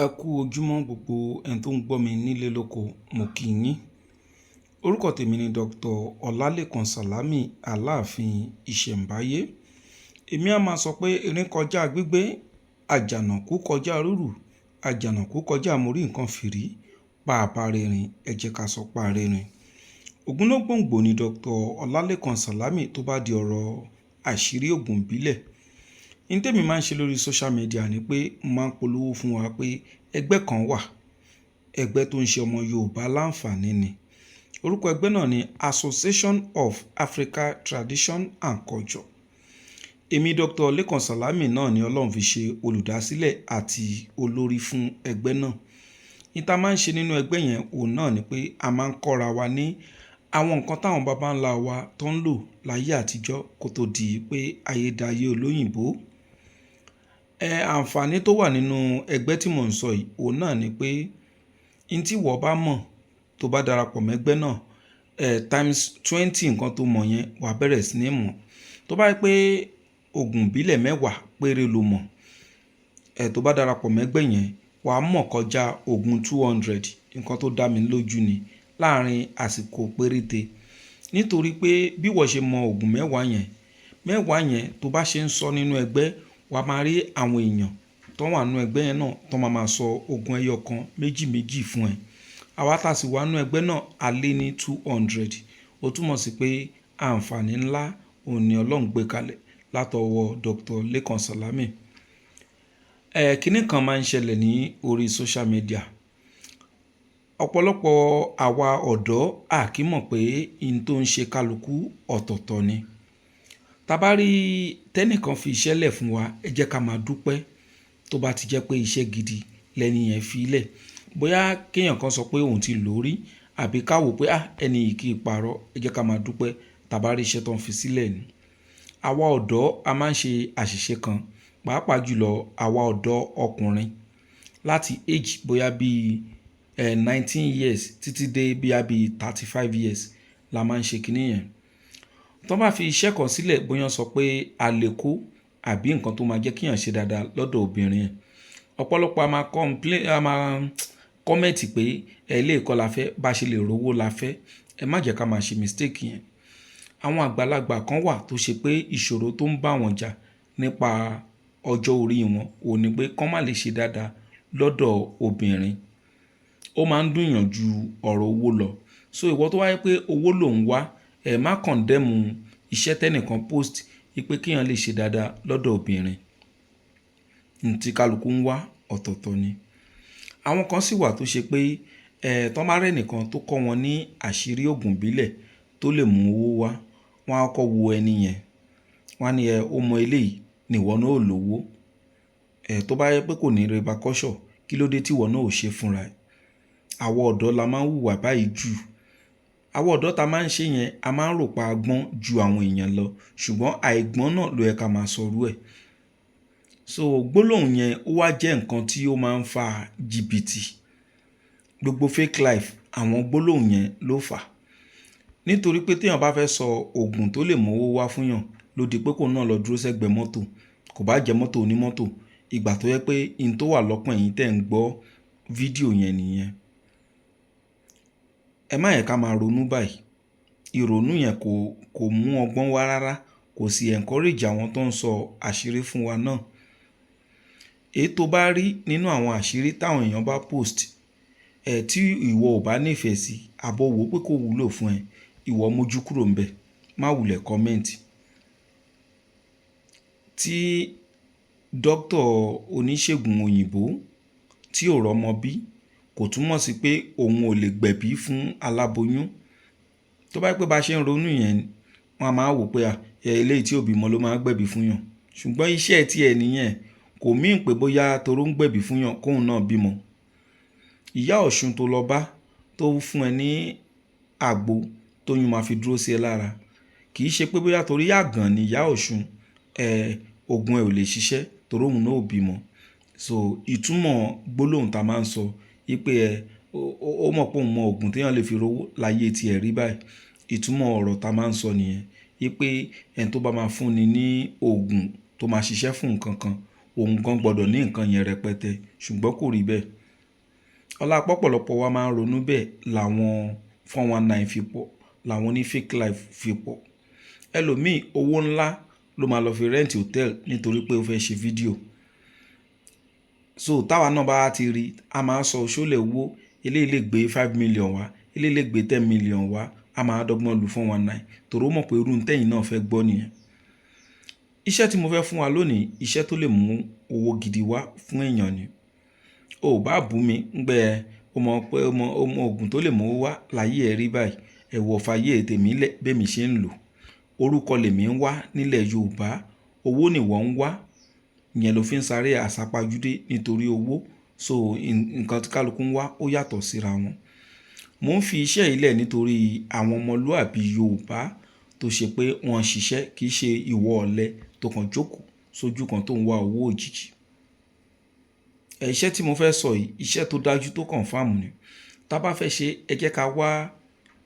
Ẹ kú ojúmọ́ gbogbo ẹni tó ń gbọ́ mi nílé lóko, mo kí yín. Orúkọ tèmi ni Dr. Ọlálékan Sàlámì Aláàfin Ìṣẹ̀ǹbáyé. Èmi a máa sọ pé erin kọjá gbígbé, àjànàkú kọjá rúrù, àjànàkú kọjá àmórí nǹkan fìrí, pàápàá rìnrìn, ẹ jẹ́ ká sọ pa rìnrìn. Ògúnnágbòǹgbò ni Dr. Ọlálékan Sàlámì tó bá di ọ̀rọ̀ àṣírí ògùn ìbílẹ̀. Ní tèmi máa ń ṣe lórí social media ni pé mo máa ń polówó fún wa pé ẹgbẹ́ kan wà, ẹgbẹ́ tó ń ṣe ọmọ Yorùbá láǹfààní ni. Orúkọ ẹgbẹ́ náà ni Association of Africa Tradition and Culture. Èmi Dr. Lékan Sàlámì náà ni Ọlọ́run fi ṣe olùdásílẹ̀ àti olórí fún ẹgbẹ́ náà. Ní ta máa ń ṣe nínú ẹgbẹ́ yẹn òun náà ni pé a máa ń kọ́ra wa ní àwọn nǹkan táwọn baba ńlá wa tó ń lò láyé àtijọ́ kó tó di pé ayédáyé olóyìnbó. Àǹfààní tó wà nínú ẹgbẹ́ tí mò ń sọ yìí òun náà ni pé n tí wọ́n bá mọ̀ tó bá darapọ̀ mẹ́gbẹ́ náà times 20 nǹkan tó mọ̀ yẹn wà bẹ̀rẹ̀ sí ní mọ̀. Tó bá yẹ pé ògùn ìbílẹ̀ 10 péré ló mọ̀ tó bá darapọ̀ mẹ́gbẹ́ yẹn wà á mọ̀ kọjá ògùn 200 nǹkan tó dá mi lójú ni láàrin àsìkò péréte. Nítorí pé bí wọ́n ṣe mọ ògùn 10 yẹn tó bá ṣe ń sọ nínú ẹgbẹ́ wà á máa rí àwọn èèyàn tó wà nínú ẹgbẹ́ yẹn náà tó máa sọ ògùn ẹyọ kan méjì fún ẹ. Àwa tá sì wà nínú ẹgbẹ́ náà a lé ní 200. Ó túmọ̀ sí pé àǹfààní ńlá òun ni Ọlọ́run gbé kalẹ̀ látọwọ́ Dr. Lékan Sàlámì. Kíní kan máa ń ṣẹlẹ̀ ní orí social media. Ọ̀pọ̀lọpọ̀ àwa ọ̀dọ́ a kì í mọ̀ pé in tó ń ṣe kálukú ọ̀tọ̀ọ̀tọ̀ ni. Tá bá rí tẹ́nìkan fi iṣẹ́ lẹ̀ fún wa, ẹ jẹ́ ká máa dúpẹ́ tó bá ti jẹ́ pé iṣẹ́ gidi lẹ́ni yẹn fi lẹ̀. Bóyá kéèyàn kan sọ pé òun ti lò rí àbí ká wò pé ẹni yìí kì í parọ́, ẹ jẹ́ ká máa dúpẹ́ tá bá rí iṣẹ́ tó ń fi sílẹ̀ ni. Àwa ọ̀dọ́ a máa ń ṣe àṣìṣe kan, pàápàá jùlọ àwa ọ̀dọ́ ọkùnrin láti age bóyá bíi 19 years títí dé bóyá bíi 35 years la máa ń ṣe kíní yẹn. Tó bá fi iṣẹ́ kan sílẹ̀ bóyá sọ pé a lè kó àbí nǹkan tó máa jẹ́ kíyàn ṣe dáadáa lọ́dọ̀ obìnrin yẹn. Ọ̀pọ̀lọpọ̀ a máa kọ́mẹ̀tì pé ilé ìkọ́ la fẹ́, bá ṣe lè rówó la fẹ́. Ẹ má jẹ́ ká máa ṣe mistake yẹn. Àwọn àgbàlagbà kan wà tó ṣe pé ìṣòro tó ń bá wọn jà nípa ọjọ́ orí wọn ò ní pé kán má lè ṣe dáadáa lọ́dọ̀ obìnrin. Ó máa ń dùnyàn ju ọ̀rọ̀ owó lọ. So ìwọ tó wáyé pé owó ló ń wá, má condemn iṣẹ́ tẹ́nìkan post wípé kéèyàn lè ṣe dáadáa lọ́dọ̀ obìnrin. N tí kálukú ń wá ọ̀tọ̀ọ̀tọ̀ ni. Àwọn kan sì wà tó ṣe pé tọ́n bá rẹ́nìkan tó kọ́ wọn ní àṣírí ògùn ìbílẹ̀ tó lè mú owó wá, wọ́n á kọ́ wo ẹni yẹn. Wọ́n á ní ó mọ eléyìí ni ìwọ náà ò lówó. Tó bá yẹ pé kò ní repercussion, kí ló dé tí ìwọ náà ò ṣe fúnra ẹ̀? Àwọn ọ̀dọ́ la máa ń hùwà báyìí jù. Àwọn ọ̀dọ́ ta máa ń ṣe yẹn a máa ń rò pa agbọ́n ju àwọn èèyàn lọ, ṣùgbọ́n àìgbọ́n náà ló yẹ ká máa sọrú ẹ̀. So gbólóhùn yẹn ó wá jẹ́ nǹkan tí ó máa ń fa jìbìtì. Gbogbo fake life àwọn gbólóhùn yẹn ló fà. Nítorí pé téèyàn bá fẹ́ sọ ògùn tó lè mú owó wá fúnyàn ló di pé kó náà lọ dúró sẹ́gbẹ̀ẹ́ mọ́tò, kò bá jẹ́ mọ́tò onímọ́tò, ìgbà tó yẹ pé in tó wà lọ́kàn yín tẹ́ ń gbọ́ fídíò yẹn nìyẹn. Ẹ má yẹ ká máa ronú báyìí. Ìrònú yẹn kò mú ọgbọ́n wá rárá, kò sì encourage àwọn tó ń sọ àṣírí fún wa náà. Èyí tó bá rí nínú àwọn àṣírí táwọn èèyàn bá post tí ìwọ ò bá nífẹ̀ẹ́ sí àbọ̀ wò pé kò wúlò fún ẹ, ìwọ mójú kúrò ńbẹ̀, má wulẹ̀ comment. Tí dókítà oníṣègùn òyìnbó tí ò rọ́mọ bí kò túmọ̀ sí pé òun ò lè gbẹ̀bí fún aláboyún. Tó bá yẹ pé bá ṣe ń ronú yẹn wọ́n á máa wò pé eléyìí tí ò bímọ ló máa gbẹ̀bí fún yàn. Ṣùgbọ́n iṣẹ́ tí ẹ nìyẹn kò mean pé bóyá toró ń gbẹ̀bí fún yàn kóun náà bímọ. Ìyá Ọ̀ṣun tó lọ bá tó fún ẹ ní àgbo tóyún máa fi dúró sí ẹ lára, kì í ṣe pé bóyá torí àgàn ni ìyá Ọ̀ṣun ògùn ẹ ò lè ṣiṣẹ́ torí òun náà ò bímọ. So ìtumọ̀ gbólóhùn ta máa ń sọ wípé ó mọ̀ pé òun mọ ògùn téèyàn lè fi rówó láyé tí ẹ̀ rí báyìí. Ìtumọ̀ ọ̀rọ̀ ta máa ń sọ nìyẹn wípé ẹni tó bá máa fúnni ní ògùn tó máa ṣiṣẹ́ fún nǹkan kan òun gan gbọ́dọ̀ ní nǹkan yẹn rẹpẹtẹ, ṣùgbọ́n kò rí bẹ́ẹ̀. Ọlá pọ̀pọ̀lọpọ̀ wa máa ń ronú bẹ́ẹ̀ làwọn 419 fi pọ̀, làwọn ní fake life fi pọ̀. Ẹlòmíì owó ńlá ló máa lọ fi rẹ́ǹtì hòtẹ́ẹ̀lì nítorí pé ó fẹ́ ṣe fídíò. So táwa náà bá ti rí, a máa sọ ṣólẹ̀ owó, eléyìí lè gbé 5 million wá, eléyìí lè gbé 10 million wá, a máa dọ́gbọ́n lu 419 torí ó mọ̀ pé irú tẹ́yìn náà fẹ́ gbọ́ nìyẹn. Iṣẹ́ tí mo fẹ́ fún wa lónìí, iṣẹ́ tó lè mú owó gidi wá fún èèyàn ni. O bá bú mi ngbẹ o mọ̀ pé ọmọ oògùn tó lè mú owó wá láyé ẹ rí báyìí, ẹ̀wọ̀ fàyè tèmi lẹ̀ bẹ́ẹ̀ mi ṣe ń lò. Orúkọ lèmi ń wá nílẹ̀ Yorùbá, owó ni wọ́n ń wá, ìyẹn ló fi ń sáré àsápajúdé nítorí owó. So nǹkan tí kálukú ń wá ó yàtọ̀ síra wọn. Mo ń fi iṣẹ́ yìí lẹ̀ nítorí àwọn ọmọlúàbí Yorùbá tó ṣe pé wọ́n ṣiṣẹ́, kì í ṣe ìwọ ọ̀lẹ tó kàn jókòó sójú kan tó ń wá owó òjijì. Iṣẹ́ tí mo fẹ́ sọ yìí, iṣẹ́ tó dájú tó confirm ni. Tá bá fẹ́ ṣe, ẹ jẹ́ ká wá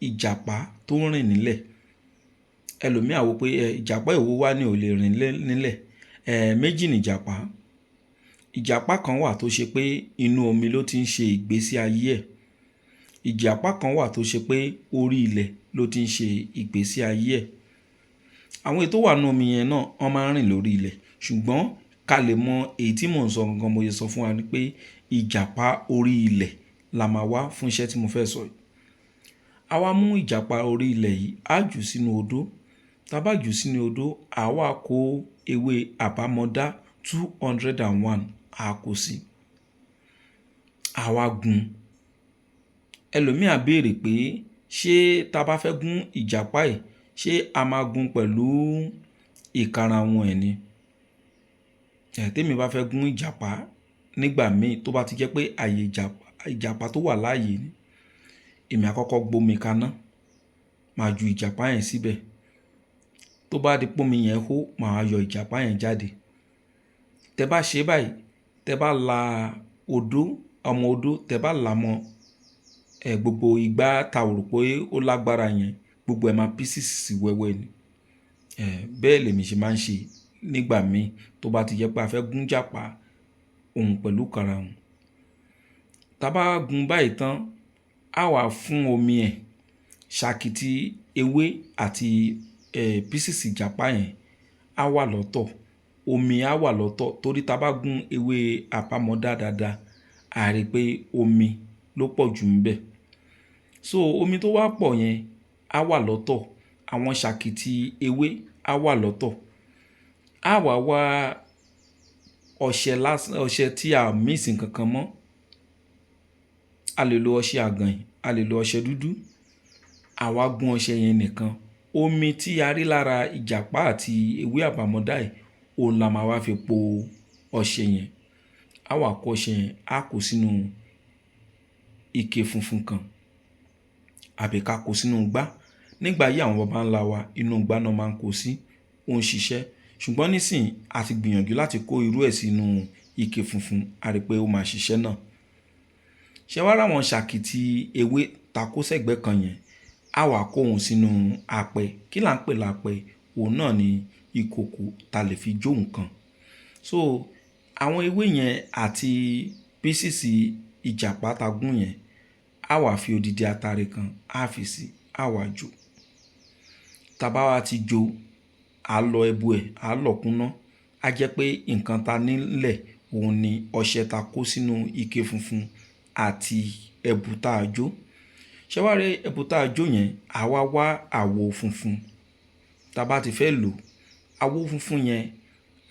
ìjàpá tó ń rìn nílẹ̀. Ẹlòmíì wò pé ìjàpá èwo wá ní ò lè rìn nílẹ̀. Méjì ni ìjàpá. Ìjàpá kan wà tó ṣe pé inú omi ló ti ń ṣe ìgbésí ayé ẹ̀. Ìjàpá kan wà tó ṣe pé orí ilẹ̀ ló ti ń ṣe ìgbésí ayé ẹ̀. Àwọn èyí tó wà nínú omi yẹn náà wọ́n máa ń rìn lórí ilẹ̀, ṣùgbọ́n ká lè mọ èyí tí mò ń sọ gangan, mo yẹ sọ fún wa ni pé ìjàpá orí ilẹ̀ la máa wá fún iṣẹ́ tí mo fẹ́ sọ yìí. A wá mú ìjàpá orí ilẹ̀ yìí, á jù sínú odó. Tá bá jù sínú odó, a wá kó ewé àbámọdá 201 a kó sí. A wá gún. Ẹlòmíì á béèrè pé ṣé tá bá fẹ́ gún ìjàpá yìí, ṣé a máa gún pẹ̀lú ìkarahun ẹ̀ ni? Tèmi bá fẹ́ gún ìjàpá nígbà míì tó bá ti jẹ́ pé àyè ìjàpá tó wà láàyè ni, èmi àkọ́kọ́ gbómi kaná, máa ju ìjàpá yẹn síbẹ̀. Tó bá di pómi yẹn hó, màá yọ ìjàpá yẹn jáde. Tẹ́ bá ṣe báyìí, tẹ́ bá la ọmọ odó, tẹ́ bá là mọ́ gbogbo ìgbà ta rò pé ó lágbára yẹn, gbogbo ẹ̀ máa pieces sí wẹ́wẹ́ ni. Bẹ́ẹ̀ lèmi ṣe máa ń ṣe nígbà míì tó bá ti jẹ́ pé a fẹ́ gún ìjàpá òun pẹ̀lú karahun. Tá bá gún báyìí tán, a wá fún omi ẹ̀, ṣàkìtì ewé àti pieces ìjàpá yẹn á wà lọ́tọ̀, omi á wà lọ́tọ̀ torí tá bá gún ewé àbámọdá dáadáa, a rí pé omi ló pọ̀ jù ńbẹ̀. So omi tó wá pọ̀ yẹn á wà lọ́tọ̀, àwọn ṣàkìtì ewé á wà lọ́tọ̀. A wá ọṣẹ tí a mix nǹkankan mọ́. A lè lo ọṣẹ àgànyìn, a lè lo ọṣẹ dúdú. A wá gún ọṣẹ yẹn nìkan. Omi tí a rí lára ìjàpá àti ewé àbámọdá yìí, òun la máa wá fi po ọṣẹ yẹn. A wá kó ọṣẹ yẹn, a kó sínú ike funfun kan àbí ká kó sínú igbá. Nígbà yí àwọn baba ńlá wa, inú igbá náà máa ń kó sí, ó ń ṣiṣẹ́. Ṣùgbọ́n nísìnyí a ti gbìyànjú láti kó irú ẹ̀ sínú ike funfun, a rí pé ó máa ṣiṣẹ́ náà. Ṣé wá ráwọn ṣàkìtì ewé ta kó sẹ́gbẹ̀ẹ́ kan yẹn, a wá kó òun sínú apẹ. Kí là ń pè lápẹ? Òun náà ni ìkòkò ta lè fi jó nǹkan. So àwọn ewé yẹn àti pieces ìjàpá ta gún yẹn, a wá fi odidi atare kan, a fi sí, a wá jó. Tá bá wá ti jó, a lọ ẹbu ẹ̀, a lọ kúnná. A jẹ́ pé nǹkan ta nílẹ̀ òun ni ọṣẹ ta kó sínú ike funfun àti ẹbu tá a jó. Ṣé wá rí ẹbu tá a jó yẹn, a wá àwo funfun. Tá bá ti fẹ́ lò àwo funfun yẹn,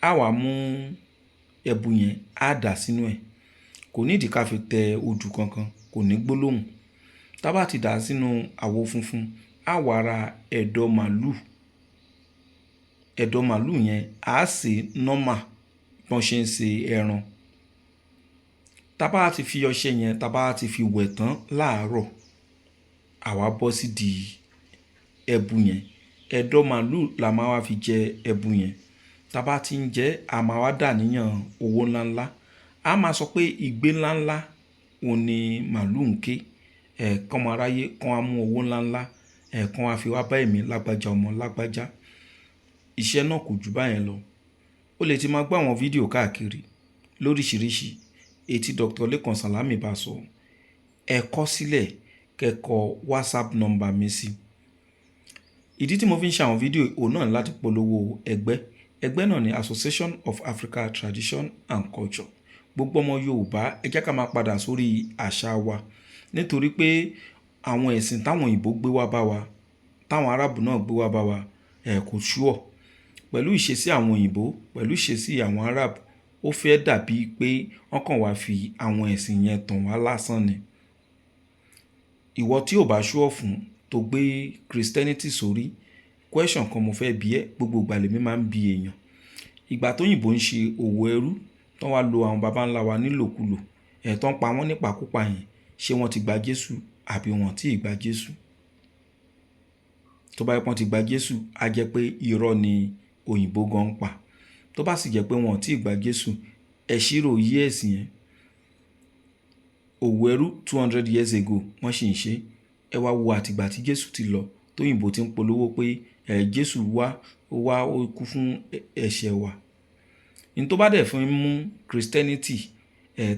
a wá mú ẹbu yẹn, a dà sínú ẹ̀. Kò nídìí ká fi tẹ odù kankan, kò ní gbólóhùn. Tá bá ti dà sínú àwo funfun, a wá ra ẹ̀dọ̀ màlúù. Ẹ̀dọ̀ màlúù yẹn a sè normal bọ́n ṣe ń ṣe ẹran. Tá bá ti fi ọṣẹ yẹn, tá bá ti fi wẹ̀ tán láàárọ̀, a wá bọ́ sí di ẹbu yẹn. Ẹ̀dọ̀ màlúù la máa wá fi jẹ ẹbu yẹn. Tá bá ti ń jẹ, a máa wá dà níyàn owó ńláńlá. A máa sọ pé igbe ńláńlá òun ni màlúù ń ké. Kán máa ráyé, kán wá mú owó ńláńlá, kán wá fi wá bá èmi lágbájá ọmọ lágbájá. Iṣẹ́ náà kò jù báyẹn lọ. ó lè ti máa gbọ́ àwọn fídíò káàkiri lóríṣiríṣi èyí tí Dr. Lékan Sàlámì bá sọ. Ẹ kọ sílẹ̀, kẹ́kọ̀ọ́ WhatsApp nọ́mbà mi sí. Ìdí tí mo fi ń ṣe àwọn fídíò òun náà láti polówó ẹgbẹ́ náà ni Association of African Tradition and Culture. Gbogbo ọmọ Yorùbá ẹ jẹ́ ká máa padà sórí àṣà wa, nítorí pé àwọn ẹ̀sìn táwọn òyìnbó gbé wá bá wa, táwọn arábù náà gbé wá bá wa, kò ṣúọ̀. Pẹ̀lú ìṣesí àwọn òyìnbó, pẹ̀lú ìṣesí àwọn arábù, ó fẹ́ dàbí pé wọ́n kàn wá fi àwọn ẹ̀sìn yẹn tàn wá lásán ni. Ìwọ tí ò bá ṣúọ̀ fún tó gbé Christianity sórí, question kan mo fẹ́ bi ẹ́, gbogbo ìgbà lèmi máa ń bi èèyàn. Ìgbà tóyìnbó ń ṣe òwò ẹrú, tán wá lo àwọn baba ńlá wa nílòkulò, tán pa wọ́n nípakúpa yẹn, ṣé wọ́n ti gba Jésù àbí wọ́n tí ì gba Jésù? Tó bá yẹ pé wọ́n ti gba Jésù, á jẹ́ pé irọ́ ni òyìnbó gan ń pa. Tó bá sì jẹ́ pé wọ́n tí ì gba Jésù, ẹ ṣírò years yẹn. Òwò ẹrú 200 years ago wọ́n sì ń ṣe. Ẹ wá wo àtìgbà tí Jésù ti lọ, tóyìnbó ti ń polówó pé Jésù ó kú fún ẹ̀ṣẹ̀ wa. Ní tó bá dẹ̀ fún mú Christianity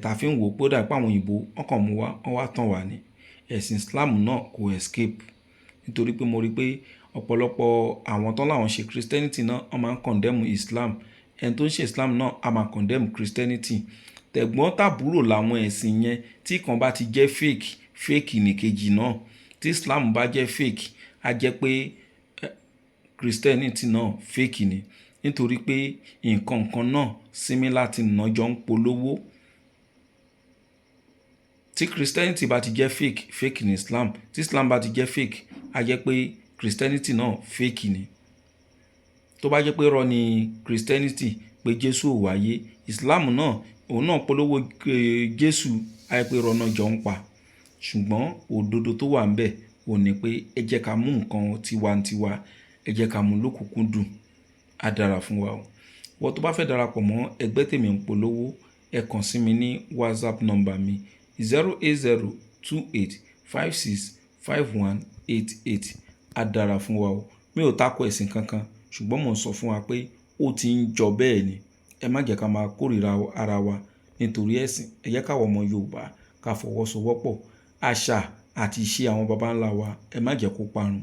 tá fi ń wò pé ó dà pé àwọn òyìnbó wọ́n kàn mú wá, wọ́n wá tàn wá ni. Ẹ̀sìn Islam náà kò escape, nítorí pé mo rí pé ọ̀pọ̀lọpọ̀ àwọn tán láwọn ṣe Christianity náà wọ́n máa ń condemn Islam. Ẹni tó ń ṣe Islam náà á máa condemn Christianity. Tẹ̀gbọ́n tàbúrò làwọn ẹ̀sìn yẹn, tí kan bá ti jẹ́ fake nìkejì náà. Tí Islam bá jẹ́ fake, á jẹ́ pé Christianity náà fake ni, nítorí pé nǹkan kan náà similar tí náà jọ ń polówó. Tí Christianity bá ti jẹ́ fake ni Islam. Tí Islam bá ti jẹ́ fake, á jẹ́ pé Christianity náà fake ni. Tó bá jẹ́ pé irọ́ ni Christianity, pé Jésù ò wáyé, Islam náà òun náà polówó Jésù, á jẹ́ pé irọ́ náà jọ ń pa. Ṣùgbọ́n òdodo tó wà ńbẹ̀ ò ní pé ẹ jẹ́ ká mú nǹkan tiwantiwa, ẹ jẹ́ ká mú lókùnkúndùn, á dára fún wa o. Wọ́n tó bá fẹ́ darapọ̀ mọ́ ẹgbẹ́ tèmi ń polówó, ẹ kàn sí mi ní WhatsApp nọ́mbà mi 08028565188. Á dára fún wa o. Mi ò tako ẹ̀sìn kankan, ṣùgbọ́n mò ń sọ fún wa pé ó ti ń jọ bẹ́ẹ̀ ni. Ẹ má jẹ́ ká máa kórìíra ara wa nítorí ẹ̀sìn. Ẹ jẹ́ káwa ọmọ Yorùbá ká fọwọ́sowọ́pọ̀. Àṣà àti ìṣe àwọn baba ńlá wa, ẹ má jẹ́ kó parun.